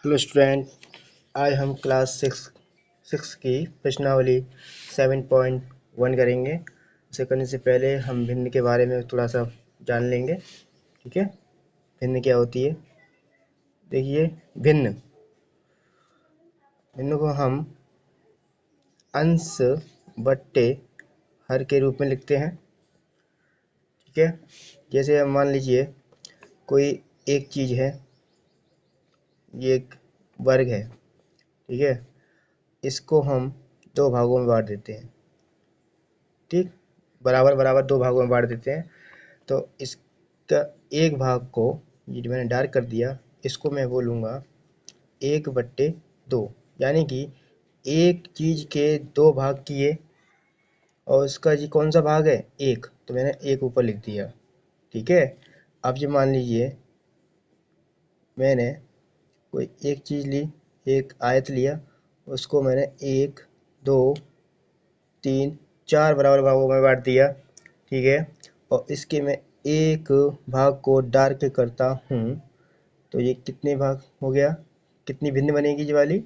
Hello student. आज हम class six की प्रश्नावली 7.1 करेंगे। इसे करने से पहले हम भिन्न के बारे में थोड़ा सा जान लेंगे। ठीक है, भिन्न क्या होती है। देखिए, भिन्न भिन्न को हम अंश बट्टे हर के रूप में लिखते हैं। ठीक है, जैसे हम मान लीजिए कोई एक चीज़ है, ये एक वर्ग है। ठीक है, इसको हम दो भागों में बांट देते हैं। ठीक, बराबर बराबर दो भागों में बांट देते हैं। तो इसका एक भाग को, ये जो मैंने डार्क कर दिया, इसको मैं बोलूँगा 1/2। यानी कि एक चीज़ के दो भाग किए और इसका जी कौन सा भाग है, एक, तो मैंने एक ऊपर लिख दिया। ठीक है, अब ये मान लीजिए मैंने कोई एक चीज़ ली, एक आयत लिया, उसको मैंने 1 2 3 4 बराबर भागों में बांट दिया। ठीक है, और इसके मैं एक भाग को डार्क करता हूँ, तो ये कितने भाग हो गया, कितनी भिन्न बनेगी ये वाली,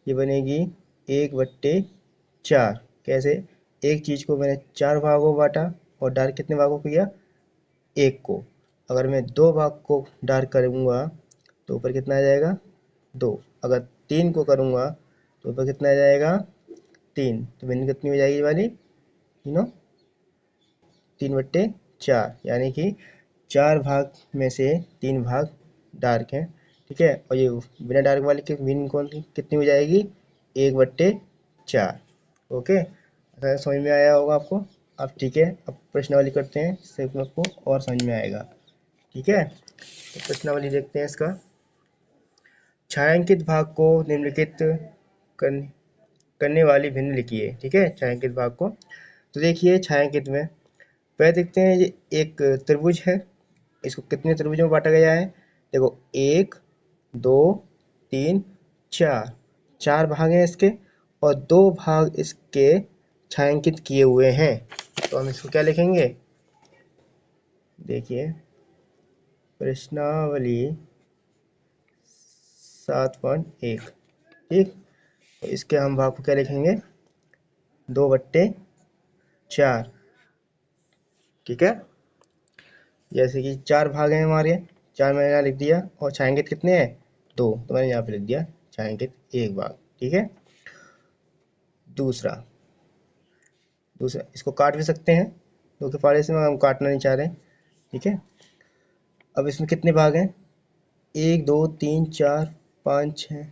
ये बनेगी 1/4। कैसे, एक चीज़ को मैंने 4 भागों में बांटा और डार्क कितने भागों को किया, एक को। अगर मैं दो भाग को डार्क करूँगा तो ऊपर कितना आ जाएगा, 2। अगर 3 को करूँगा तो ऊपर कितना आ जाएगा, 3। तो भिन्न कितनी हो जाएगी ये वाली, तीनों 3/4, यानी कि 4 भाग में से 3 भाग डार्क हैं। ठीक है, और ये बिना डार्क वाली की मीन कौन सी कितनी हो जाएगी, 1/4। ओके, अगर समझ में आया होगा आपको। अब ठीक है, अब प्रश्नावली करते हैं, इससे आपको और समझ में आएगा। ठीक है, तो प्रश्नावली देखते हैं इसका। छायांकित भाग को निम्नलिखित करने वाली भिन्न लिखिए। ठीक है, छायांकित भाग को, तो देखिए छायांकित में पहले देखते हैं, ये एक त्रिभुज है, इसको कितने त्रिभुजों में बांटा गया है। देखो, 1 2 3 4, 4 भाग हैं इसके, और 2 भाग इसके छायांकित किए हुए हैं। तो हम इसको क्या लिखेंगे, देखिए प्रश्नावली 7.1। ठीक, तो इसके हम भाग को क्या लिखेंगे, 2/4। ठीक है, जैसे कि 4 भाग हैं हमारे, 4 मैंने यहाँ लिख दिया, और छायांकित कितने हैं, 2, तो मैंने यहाँ पे लिख दिया छायांकित 1 भाग। ठीक है, दूसरा दूसरा इसको काट भी सकते हैं, दो के फाड़े से हम काटना नहीं चाह रहे। ठीक है, अब इसमें कितने भाग हैं, 1 2 3 4 5 6,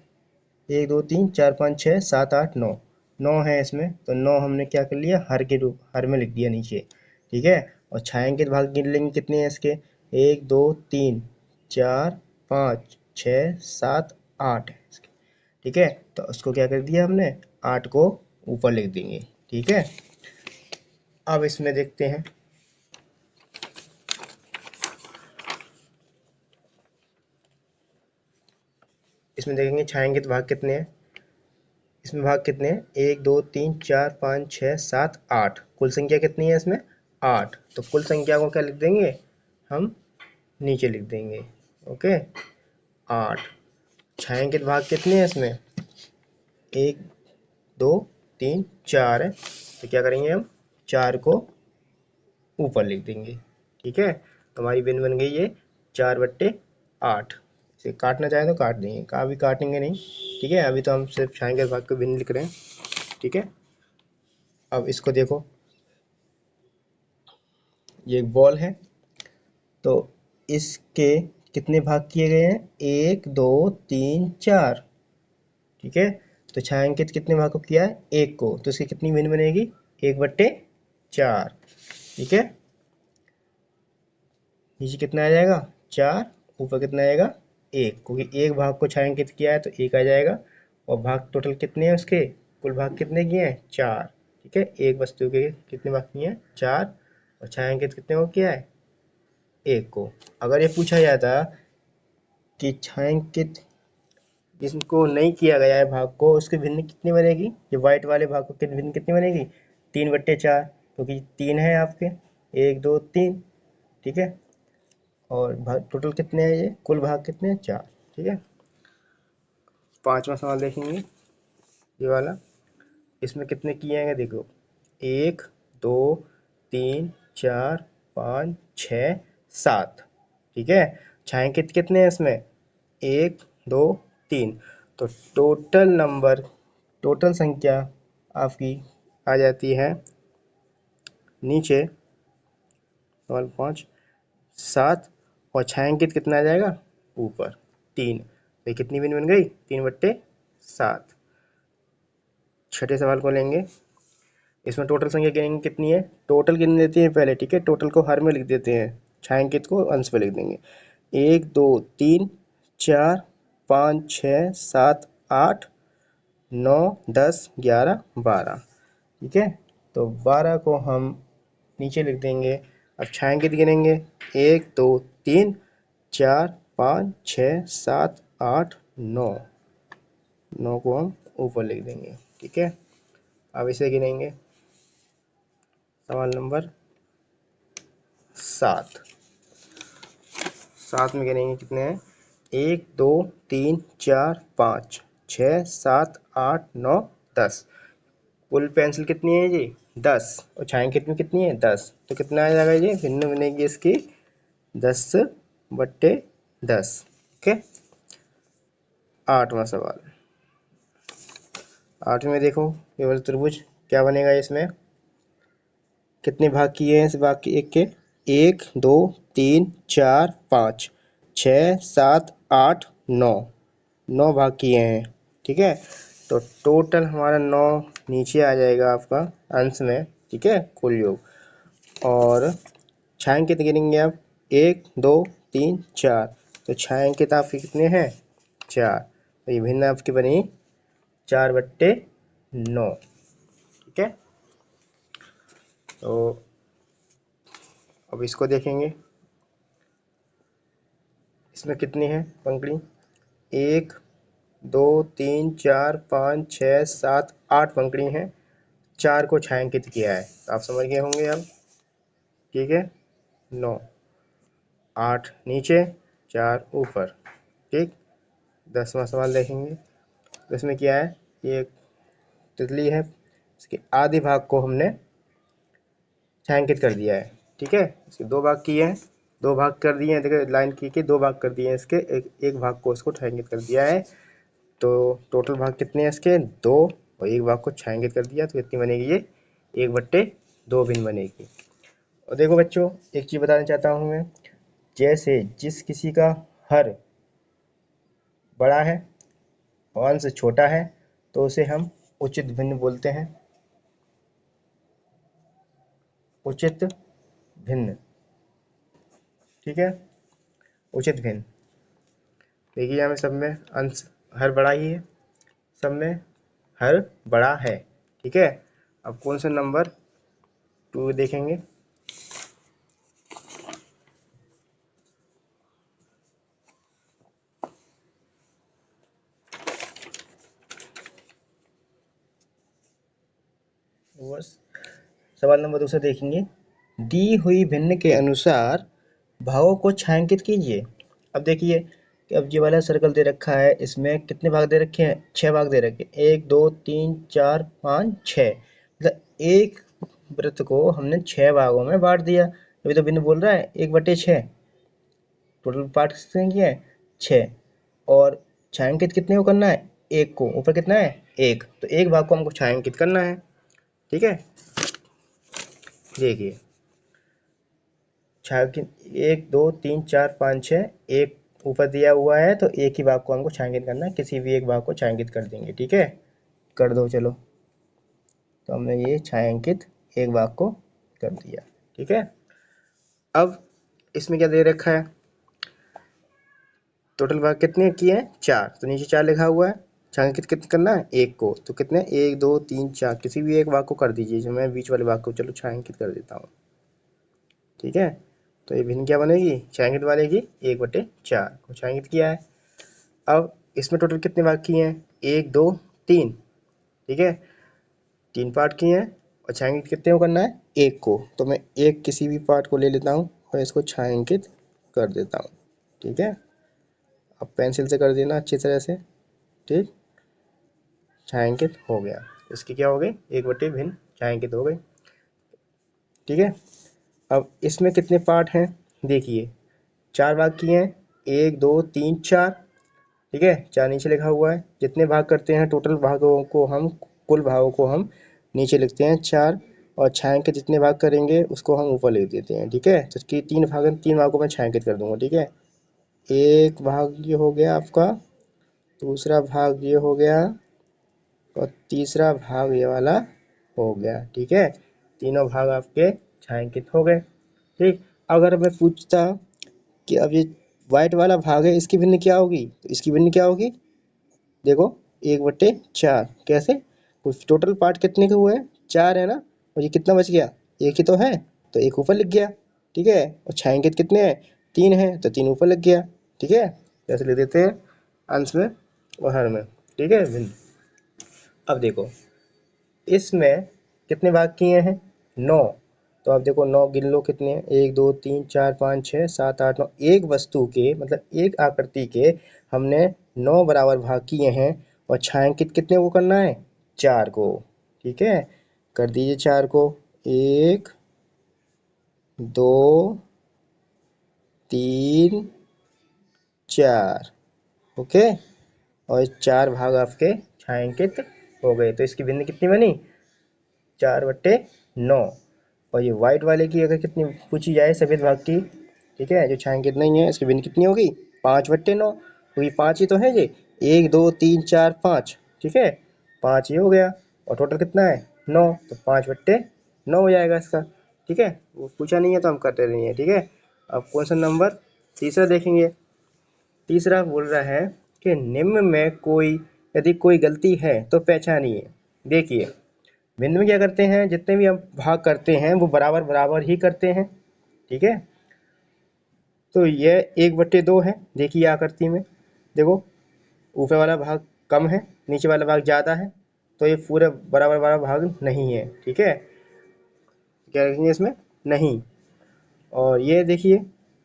1 2 3 4 5 6 7 8 9, 9 है इसमें, तो 9 हमने क्या कर लिया, हर के रूप, हर में लिख दिया नीचे। ठीक है, और छायांकित भाग गिन लेंगे कितने हैं इसके, 1 2 3 4 5 6 7 8 है इसके। ठीक है, तो उसको क्या कर दिया हमने, 8 को ऊपर लिख देंगे। ठीक है, अब इसमें देखते हैं, इसमें देखेंगे छायांकित भाग कितने हैं। इसमें भाग कितने हैं, 1 2 3 4 5 6 7 8, कुल संख्या कितनी है इसमें, 8। तो कुल संख्या को क्या लिख देंगे, हम नीचे लिख देंगे। ओके, 8। छायांकित भाग कितने हैं इसमें, 1 2 3 4 है, तो क्या करेंगे हम, 4 को ऊपर लिख देंगे। ठीक है, तो हमारी बिन बन गई है 4/8। इसे काटना चाहें तो काट देंगे, अभी काटेंगे नहीं। ठीक है, अभी तो हम सिर्फ छायांकित भाग को बिन लिख रहे हैं। ठीक है, अब इसको देखो, ये एक बॉल है, तो इसके कितने भाग किए गए हैं, 1 2 3 4। ठीक है, तो छायांकित कितने भाग को किया है, 1 को, तो इसकी कितनी भिन्न बनेगी, 1/4। ठीक है, नीचे कितना आ जाएगा, 4, ऊपर कितना आएगा, 1, क्योंकि एक भाग को छायांकित किया है तो 1 आ जाएगा। और भाग टोटल कितने हैं उसके, कुल भाग कितने किए हैं, 4। ठीक है, एक वस्तु के कितने भाग किए हैं, 4, और छायांकित कितने को किया है, 1 को। अगर ये पूछा जाता कि छायांकित जिसको नहीं किया गया है भाग को, उसकी भिन्न कितनी बनेगी, ये व्हाइट वाले भाग को भिन्न कितनी बनेगी, 3/4, क्योंकि 3 है आपके, 1 2 3। ठीक है, और भाग टोटल कितने हैं, ये कुल भाग कितने हैं, 4। ठीक है, 5वां सवाल देखेंगे, ये वाला। इसमें कितने किए हैं देखो, 1 2 3 4 5 6 7। ठीक है, छायांकित कितने हैं इसमें, 1 2 3। तो टोटल नंबर, टोटल संख्या आपकी आ जाती है नीचे सवाल 5 7, और छायांकित कितना आ जाएगा ऊपर 3। तो ये कितनी बिन बन गई, 3/7। छठे सवाल को लेंगे, इसमें टोटल संख्या गिनेंगे कितनी है, टोटल गिन लेते हैं पहले। ठीक है, टोटल को हर में लिख देते हैं, छायांकित को अंश में लिख देंगे। 1 2 3 4 5 6 7 8 9 10 11 12। ठीक है, तो 12 को हम नीचे लिख देंगे। अब छायांकित गिनेंगे, 1 2 3 4 5 6 7 8 9। 9 को हम ऊपर लिख देंगे। ठीक है, अब इसे गिनेंगे, सवाल नंबर 7। 7 में गिनेंगे कितने हैं, 1 2 3 4 5 6 7 8 9 10। कुल पेंसिल कितनी है जी, 10, और छायांकित में कितनी है, 10। तो कितना आ जाएगा जी, भिन्न बनेगी इसकी 10/10। ठीक है, 8वां सवाल। 8वें में देखो, केवल त्रिभुज क्या बनेगा, इसमें कितने भाग किए हैं इस भाग के एक के, 1 2 3 4 5 6 7 8 9। 9 भाग किए हैं। ठीक है, तो टोटल हमारा 9 नीचे आ जाएगा आपका अंश में। ठीक है, कुल योग। और छायांकित गिनेंगे आप, 1 2 3 4। तो छायांकित आपके कितने हैं, 4। तो ये भिन्न आपकी बनी 4/9। ठीक है, तो अब इसको देखेंगे, इसमें कितनी है पंक्ति, 1 2 3 4 5 6 7 8 पंक्ति हैं। 4 को छायांकित किया है, आप समझ गए होंगे अब। ठीक है, 9 8 नीचे 4 ऊपर। ठीक, 10वां सवाल देखेंगे, तो इसमें क्या है, ये तितली है, इसके आधे भाग को हमने छायांकित कर दिया है। ठीक है, इसके 2 भाग किए हैं, 2 भाग कर दिए हैं, देखो लाइन की 2 भाग कर दिए हैं इसके, एक भाग को इसको छायांकित कर दिया है। तो टोटल भाग कितने हैं इसके, 2, और एक भाग को छायांकित कर दिया, तो कितनी बनेगी ये, 1/2 भिन्न बनेगी। और देखो बच्चों, एक चीज़ बताना चाहता हूँ मैं, जैसे जिस किसी का हर बड़ा है और अंश छोटा है, तो उसे हम उचित भिन्न बोलते हैं, उचित भिन्न। ठीक है, उचित भिन्न। देखिए यहाँ में सब में अंश हर बड़ा ही है, सब में हर बड़ा है। ठीक है, अब कौन सा नंबर 2 देखेंगे, सवाल नंबर 2 से देखेंगे, दी हुई भिन्न के अनुसार भागों को छायांकित कीजिए। अब देखिए कि अब ये वाला सर्कल दे रखा है, इसमें कितने भाग दे रखे हैं, 6 भाग दे रखे हैं, 1 2 3 4 5 6। मतलब एक वृत्त को हमने 6 भागों में बांट दिया। अभी तो बिंदु बोल रहा है 1/6, टोटल पार्ट कितने किए हैं, 6। और छायांकित कितने को करना है, 1 को। ऊपर कितना है, 1, तो एक भाग को हमको छायांकित करना है। ठीक है, देखिए छायांकित 1 2 3 4 5 6, एक ऊपर दिया हुआ है, तो एक ही भाग को हमको छायांकित करना है, किसी भी एक भाग को छायांकित कर देंगे। ठीक है, कर दो चलो, तो हमने ये छायांकित एक भाग को कर दिया। ठीक है, अब इसमें क्या दे रखा है, टोटल भाग कितने किए हैं, 4, तो नीचे 4 लिखा हुआ है, छायांकित कितने करना है, 1 को। तो कितने, 1 2 3 4, किसी भी एक भाग को कर दीजिए, जो मैं बीच वाले भाग को चलो छायांकित कर देता हूँ। ठीक है, तो ये भिन्न क्या बनेगी, छायांकित वालेगी 1/4 को छायांकित किया है। अब इसमें टोटल कितने भाग किए हैं, 1 2 3। ठीक है, 3 पार्ट किए हैं, और छायांकित कितने को करना है, 1 को। तो मैं एक किसी भी पार्ट को ले लेता हूँ और इसको छायांकित कर देता हूँ। ठीक है, अब पेंसिल से कर देना अच्छी तरह से। ठीक, छायांकित हो गया। इसकी क्या हो गई, एक बटे भिन्न छायांकित हो गई। ठीक है, अब इसमें कितने पार्ट हैं देखिए, 4 भाग किए हैं, 1 2 3 4। ठीक है, 4 नीचे लिखा हुआ है। जितने भाग करते हैं टोटल भागों को हम, कुल भागों को हम नीचे लिखते हैं 4, और छायांकित जितने भाग करेंगे उसको हम ऊपर लिख देते हैं। ठीक है, तो इसकी 3 भागों में छायांकित कर दूंगा। ठीक है, एक भाग ये हो गया आपका, दूसरा भाग ये हो गया, और तीसरा भाग ये वाला हो गया। ठीक है, तीनों भाग आपके छायांकित हो गए। ठीक, अगर मैं पूछता कि अब ये व्हाइट वाला भाग है, इसकी भिन्न क्या होगी, तो इसकी भिन्न क्या होगी, देखो 1/4। कैसे, कुछ टोटल पार्ट कितने के हुए हैं, 4 है ना, और ये कितना बच गया, एक ही तो है, तो एक ऊपर लिख गया। ठीक है, और छायांकित कितने हैं, 3 है, तो 3 ऊपर लिख गया। ठीक है, ऐसे लिख देते हैं अंश में और हर में। ठीक है, भिन्न। अब देखो इसमें कितने भाग किए हैं, 9। तो आप देखो 9 गिन लो कितने हैं, 1 2 3 4 5 6 7 8 9। एक वस्तु के मतलब एक आकृति के हमने 9 बराबर भाग किए हैं, और छायांकित कितने को करना है, 4 को। ठीक है, कर दीजिए 4 को, 1 2 3 4। ओके, और 4 भाग आपके छायांकित हो गए। तो इसकी भिन्न कितनी बनी, 4/9। और ये व्हाइट वाले की अगर कितनी पूछी जाए सफेद भाग की, ठीक है, जो छायांकित नहीं है, इसकी भिन्न कितनी होगी, 5/9, क्योंकि 5 ही तो है ये, 1 2 3 4 5। ठीक है, 5 ये हो गया, और टोटल कितना है 9, तो 5/9 हो जाएगा इसका। ठीक है, वो पूछा नहीं है तो हम करते नहीं है। ठीक है, अब क्वेश्चन नंबर तीसरा देखेंगे। तीसरा बोल रहा है कि निम्न में कोई, यदि कोई गलती है तो पहचानिए। देखिए भिन्न में क्या करते हैं, जितने भी हम भाग करते हैं वो बराबर बराबर ही करते हैं। ठीक है, तो यह 1/2 है। देखिए आकृति में, देखो ऊपर वाला भाग कम है, नीचे वाला भाग ज़्यादा है, तो ये पूरे बराबर बराबर भाग नहीं है। ठीक है, क्या रखेंगे इसमें, नहीं। और ये देखिए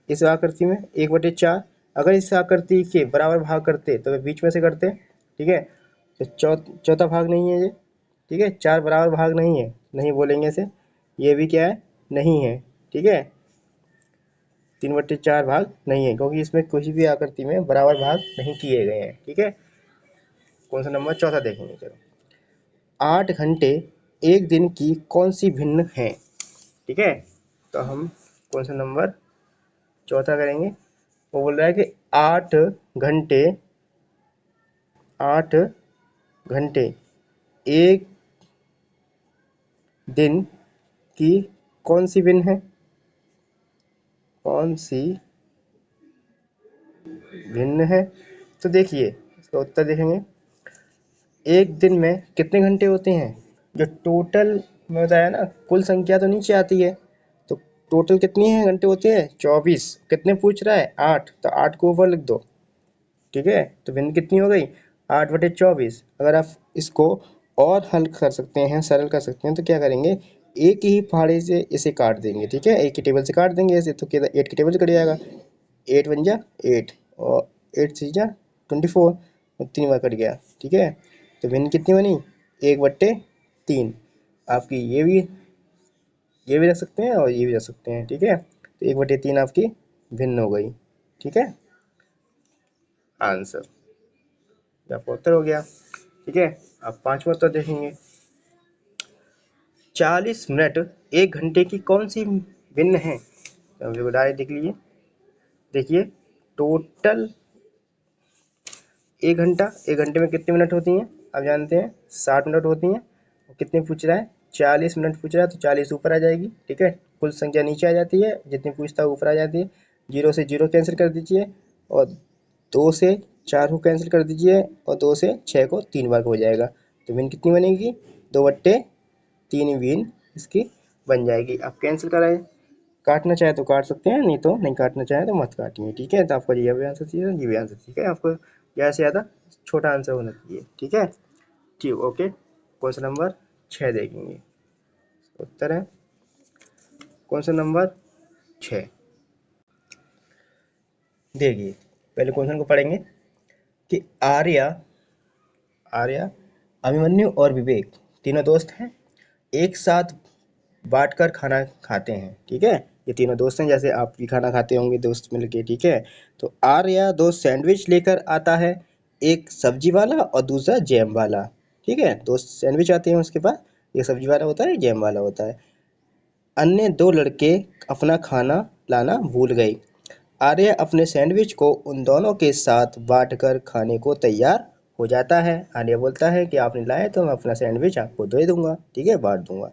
इस आकृति में 1/4, अगर इस आकृति के बराबर भाग करते तो वे बीच में से करते। ठीक है, तो चौथा भाग नहीं है ये। ठीक है, 4 बराबर भाग नहीं है, नहीं बोलेंगे इसे, ये भी क्या है, नहीं है। ठीक है, 3/4 भाग नहीं है, क्योंकि इसमें किसी भी आकृति में बराबर भाग नहीं किए गए हैं। ठीक है, क्वेश्चन नंबर चौथा देखेंगे। चलो, 8 घंटे एक दिन की कौन सी भिन्न है। ठीक है, तो हम क्वेश्चन नंबर चौथा करेंगे। वो बोल रहा है कि 8 घंटे, 8 घंटे एक दिन की कौन सी भिन्न है, कौन सी भिन्न है। तो देखिए इसका उत्तर देखेंगे, एक दिन में कितने घंटे होते हैं, जो टोटल में बताया ना, कुल संख्या तो नीचे आती है, तो टोटल कितनी है घंटे होते हैं, 24। कितने पूछ रहा है, 8, तो 8 को ऊपर लिख दो। ठीक है, तो भिन्न कितनी हो गई, 8/24। अगर आप इसको और हल कर सकते हैं, सरल कर सकते हैं, तो क्या करेंगे, एक ही फाड़े से इसे काट देंगे। ठीक है, एक ही टेबल से काट देंगे ऐसे, तो क्या 8 की टेबल से कट जाएगा, 8 बन जा 8, और 8 से जा 24, और 3 बार कट गया। ठीक है, तो भिन्न कितनी बनी, 1/3। आपकी ये भी रख सकते हैं और ये भी रख सकते हैं। ठीक है, तो 1/3 आपकी भिन्न हो गई। ठीक है, आंसर आपका उत्तर हो गया। ठीक है, अब पांचवा उत्तर देखेंगे, 40 मिनट 1 घंटे की कौन सी भिन्न है। तो देखो डायरेक्ट देख लीजिए, देखिए टोटल 1 घंटे में कितने मिनट होती हैं, आप जानते हैं 60 मिनट होती हैं। कितने पूछ रहा है, 40 मिनट पूछ रहा है, तो 40 ऊपर आ जाएगी। ठीक है, कुल संख्या नीचे आ जाती है, जितनी पूछता है ऊपर आ जाती है। 0 से 0 कैंसिल कर दीजिए, और 2 से 4 को कैंसिल कर दीजिए, और 2 से 6 को 3 बार हो जाएगा। तो भिन्न कितनी बनेगी, 2/3 भिन्न इसकी बन जाएगी। आप कैंसिल कराएं, काटना चाहे तो काट सकते हैं, नहीं तो नहीं काटना चाहे तो मत काटिए। ठीक है, तो आपका ये भी आंसर चाहिए, ये भी आंसर। ठीक है, आपको ज़्यादा से ज़्यादा छोटा आंसर होना चाहिए। ठीक है, ठीक, ओके। क्वेश्चन नंबर 6 देखेंगे, उत्तर है क्वेश्चन नंबर 6। देखिए पहले क्वेश्चन को पढ़ेंगे कि आर्या आर्या, अभिमन्यु और विवेक तीनों दोस्त हैं, एक साथ बांटकर खाना खाते हैं। ठीक है, ये तीनों दोस्त हैं, जैसे आप भी खाना खाते होंगे दोस्त मिलके। ठीक है, तो आर्या 2 सैंडविच लेकर आता है, एक सब्जी वाला और दूसरा जैम वाला। ठीक है, 2 सैंडविच आते हैं उसके पास, एक सब्जी वाला होता है, जैम वाला होता है। अन्य 2 लड़के अपना खाना लाना भूल गए। आर्य अपने सैंडविच को उन दोनों के साथ बांटकर खाने को तैयार हो जाता है। आर्य बोलता है कि आपने लाए तो मैं अपना सैंडविच आपको दे दूंगा, ठीक है, बांट दूंगा,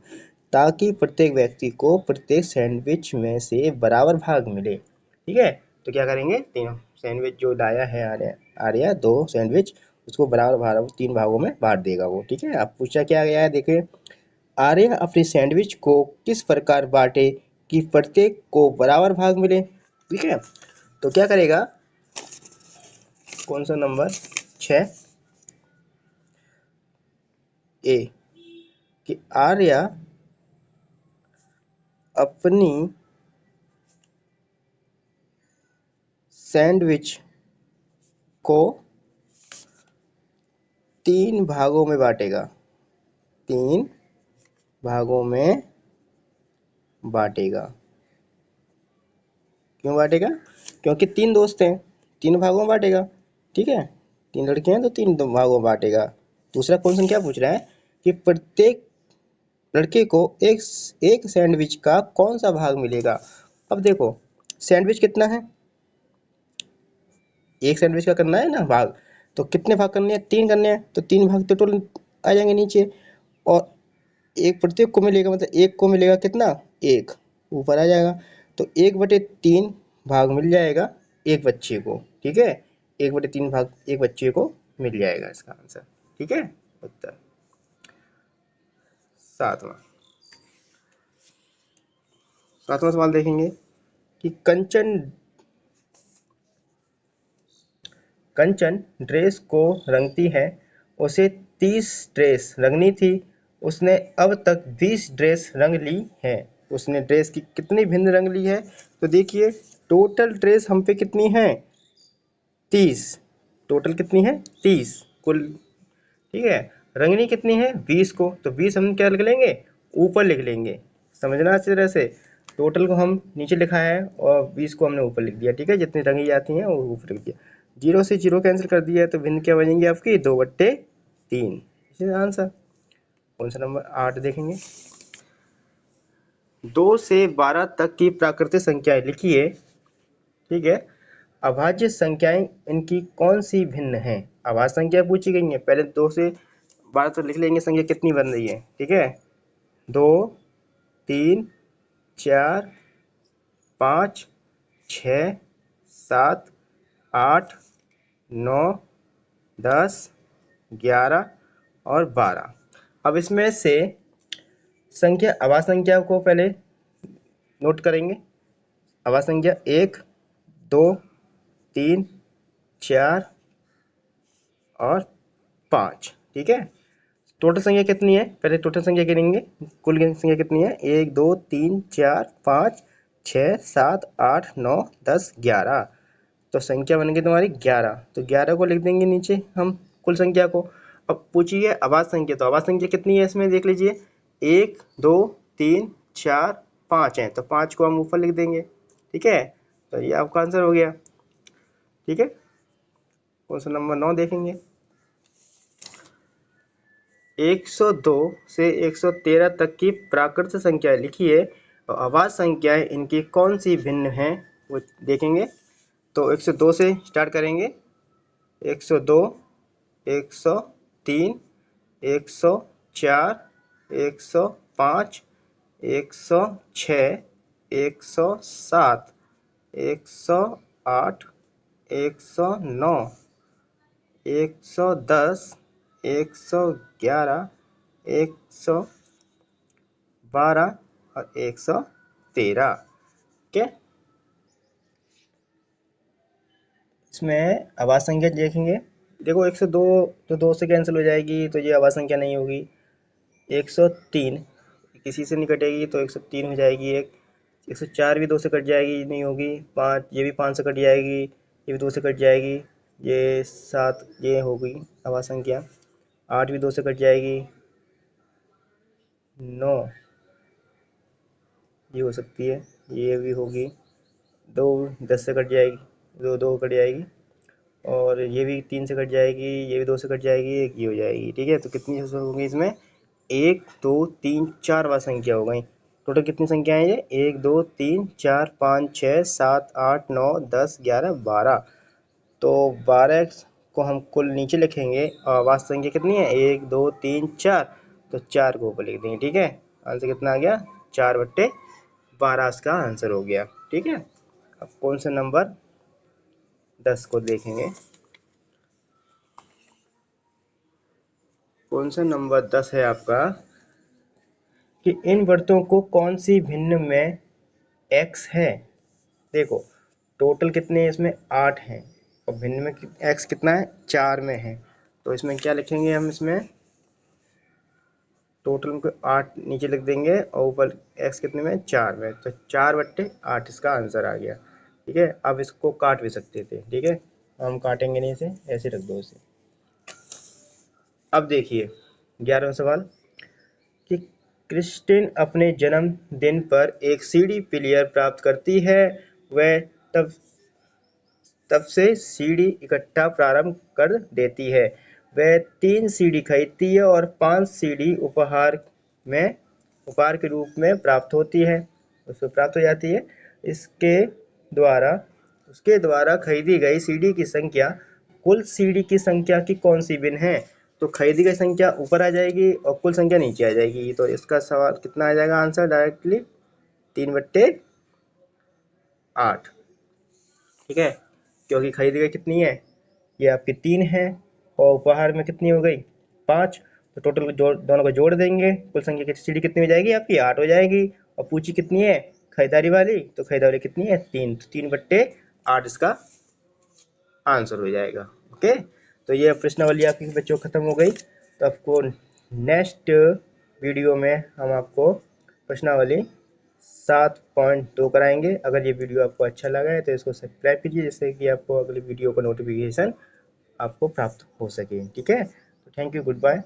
ताकि प्रत्येक व्यक्ति को प्रत्येक सैंडविच में से बराबर भाग मिले। ठीक है, तो क्या करेंगे, तीनों सैंडविच जो लाया है आर्य, आर्य 2 सैंडविच उसको बराबर भाग 3 भागों में बांट देगा वो। ठीक है, अब पूछा क्या गया है, देखिए, आर्य अपने सैंडविच को किस प्रकार बांटे कि प्रत्येक को बराबर भाग मिले। ठीक है, तो क्या करेगा, कौन सा नंबर 6 ए, कि आर्य अपनी सैंडविच को 3 भागों में बांटेगा, 3 भागों में बांटेगा। क्यों बांटेगा, क्योंकि 3 दोस्त हैं, 3 भागों में बांटेगा। ठीक है, 3 लड़के हैं तो 3 भागों में बांटेगा। दूसरा क्वेश्चन क्या पूछ रहा है कि प्रत्येक लड़के को एक एक सैंडविच का कौन सा भाग मिलेगा। अब देखो, सैंडविच कितना है, एक सैंडविच का करना है ना भाग, तो कितने भाग करने हैं, 3 करने हैं, तो 3 भाग तो टोटल आ जाएंगे नीचे, और एक प्रत्येक को मिलेगा, मतलब एक को मिलेगा कितना, एक ऊपर आ जाएगा, तो 1/3 भाग मिल जाएगा एक बच्चे को। ठीक है, 1/3 भाग एक बच्चे को मिल जाएगा इसका आंसर। ठीक है, उत्तर। सातवां सातवां सवाल देखेंगे कि कंचन कंचन ड्रेस को रंगती है, उसे 30 ड्रेस रंगनी थी, उसने अब तक 20 ड्रेस रंग ली है। उसने ड्रेस की कितनी भिन्न रंग ली है, तो देखिए टोटल ड्रेस हम पे कितनी है, 30, टोटल कितनी है 30 कुल। ठीक है, रंगनी कितनी है 20 को, तो 20 हम क्या लिख लेंगे, ऊपर लिख लेंगे, समझना अच्छी तरह से। टोटल को हम नीचे लिखा है और 20 को हमने ऊपर लिख दिया। ठीक है, जितनी रंगी जाती हैं वो ऊपर लिख दिया, 0 से 0 कैंसिल कर दिया, तो भिन्न क्या बनेंगी आपकी, 2/3। इसी आंसर। कौन सा नंबर 8 देखेंगे, 2 से 12 तक की प्राकृतिक संख्याएं लिखिए। ठीक है, अभाज्य संख्याएं इनकी कौन सी भिन्न हैं। अभाज्य संख्या पूछी गई है, पहले 2 से 12 तक लिख लेंगे संख्या कितनी बन रही है। ठीक है, 2, 3, 4, 5, 6, 7, 8, 9, 10, 11 और 12। अब इसमें से संख्या अभाज्य संख्या को पहले नोट करेंगे। अभाज्य संख्या 1, 2, 3, 4 और 5। ठीक है, टोटल संख्या कितनी है, पहले टोटल संख्या गिनेंगे, कुल संख्या कितनी है, 1, 2, 3, 4, 5, 6, 7, 8, 9, 10, 11। तो संख्या बन गई तुम्हारी 11, तो 11 को लिख देंगे नीचे हम कुल संख्या को। अब पूछिए अभाज्य संख्या, तो अभाज्य संख्या कितनी है इसमें देख लीजिए, 1, 2, 3, 4, 5 है, तो 5 को हम ऊपर लिख देंगे। ठीक है, तो ये आपका आंसर हो गया। ठीक है, कौन सा नंबर 9 देखेंगे, 102 से 113 तक की प्राकृतिक संख्याएं लिखिए और अभाज्य संख्याएं इनकी कौन सी भिन्न हैं वो देखेंगे। तो 102 से स्टार्ट करेंगे, 102, 103, 104, 105, 106, 107, 108, 109, 110, 111, 112 और 113। ठीक है, इसमें अभाज्य संख्या देखेंगे, देखो 102 तो 2 से कैंसिल हो जाएगी, तो ये अभाज्य संख्या नहीं होगी। 103 किसी से नहीं कटेगी, तो 103 हो जाएगी एक। 104 भी 2 से कट जाएगी, नहीं होगी। 5 ये भी 5 से कट जाएगी, ये भी 2 से कट जाएगी। ये 7 ये होगी अभाज्य संख्या। 8 भी 2 से कट जाएगी, 9 ये हो सकती है, ये भी होगी, 2 10 से कट जाएगी, 2 कट जाएगी, और ये भी 3 से कट जाएगी, ये भी 2 से कट जाएगी, एक ये हो जाएगी। ठीक है, तो कितनी होंगी इसमें, 1 2 3 4 बार संख्या हो गई। टोटल कितनी संख्या है ये, 1 2 3 4 5 6 7 8 9 10 11 12। तो 12 को हम कुल नीचे लिखेंगे और वास्तविक संख्या कितनी है, 1 2 3 4, तो 4 को ऊपर लिख देंगे। ठीक है, आंसर कितना आ गया, 4/12 इसका आंसर हो गया। ठीक है, अब कौन सा नंबर 10 को देखेंगे, कौन सा नंबर 10 है आपका, कि इन वर्तों को कौन सी भिन्न में x है। देखो टोटल कितने हैं इसमें, 8 हैं, और भिन्न में x कितना है, 4 में है। तो इसमें क्या लिखेंगे हम, इसमें टोटल को 8 नीचे लिख देंगे और ऊपर x कितने में, 4 में, तो 4/8 इसका आंसर आ गया। ठीक है, अब इसको काट भी सकते थे। ठीक है, हम काटेंगे नहीं, इसे ऐसे रख दो इसे। अब देखिए 11वां सवाल, कि क्रिस्टिन अपने जन्मदिन पर एक सीडी प्लेयर प्राप्त करती है। वह तब तब से सीडी इकट्ठा प्रारंभ कर देती है। वह 3 सीडी खरीदती है और 5 सीडी उपहार के रूप में प्राप्त होती है, उसको प्राप्त हो जाती है। इसके द्वारा उसके द्वारा खरीदी गई सीडी की संख्या कुल सीडी की संख्या की कौन सी भिन्न है। तो खरीदी गई संख्या ऊपर आ जाएगी और कुल संख्या नीचे आ जाएगी। तो इसका सवाल कितना आ जाएगा आंसर, डायरेक्टली 3/8। ठीक है, क्योंकि खरीदी गई कितनी है, ये आपकी 3 है, और उपहार में कितनी हो गई, 5। तो टोटल को जोड़, दोनों को जोड़ देंगे, कुल संख्या की सीडी कितनी हो जाएगी आपकी, 8 हो जाएगी। और पूछी कितनी है, खरीदारी वाली, तो खरीदारी कितनी है, 3, तो 3/8 इसका आंसर हो जाएगा। ओके, तो ये प्रश्नावली आपकी बच्चों खत्म हो गई। तो आपको नेक्स्ट वीडियो में हम आपको प्रश्नावली 7.2 कराएंगे। अगर ये वीडियो आपको अच्छा लगा है तो इसको सब्सक्राइब कीजिए, जिससे कि आपको अगली वीडियो का नोटिफिकेशन आपको प्राप्त हो सके। ठीक है, तो थैंक यू, गुड बाय।